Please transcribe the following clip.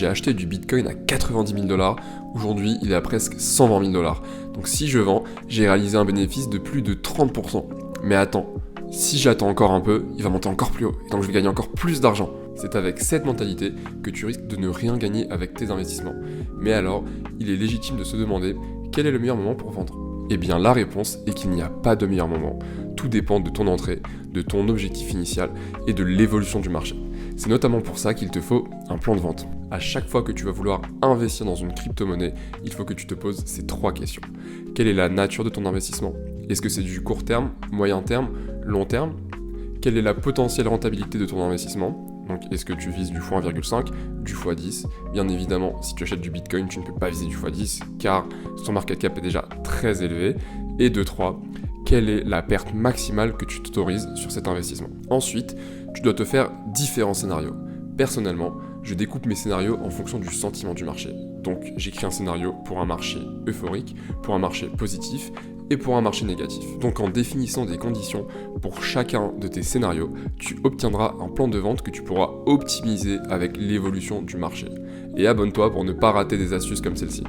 J'ai acheté du Bitcoin à 90 000 $, aujourd'hui il est à presque 120 000 $. Donc si je vends, j'ai réalisé un bénéfice de plus de 30%. Mais attends, si j'attends encore un peu, il va monter encore plus haut, et donc je vais gagner encore plus d'argent. C'est avec cette mentalité que tu risques de ne rien gagner avec tes investissements. Mais alors, il est légitime de se demander quel est le meilleur moment pour vendre. Eh bien la réponse est qu'il n'y a pas de meilleur moment. Tout dépend de ton entrée, de ton objectif initial et de l'évolution du marché. C'est notamment pour ça qu'il te faut un plan de vente. À chaque fois que tu vas vouloir investir dans une crypto-monnaie, il faut que tu te poses ces 3 questions. Quelle est la nature de ton investissement? Est-ce que c'est du court terme, moyen terme, long terme? Quelle est la potentielle rentabilité de ton investissement? Donc est-ce que tu vises du x1,5, du x10? Bien évidemment, si tu achètes du Bitcoin, tu ne peux pas viser du x10 car son market cap est déjà très élevé. Et de 3, quelle est la perte maximale que tu t'autorises sur cet investissement? Ensuite, tu dois te faire différents scénarios. Personnellement, je découpe mes scénarios en fonction du sentiment du marché. Donc j'écris un scénario pour un marché euphorique, pour un marché positif et pour un marché négatif. Donc en définissant des conditions pour chacun de tes scénarios, tu obtiendras un plan de vente que tu pourras optimiser avec l'évolution du marché. Et abonne-toi pour ne pas rater des astuces comme celle-ci.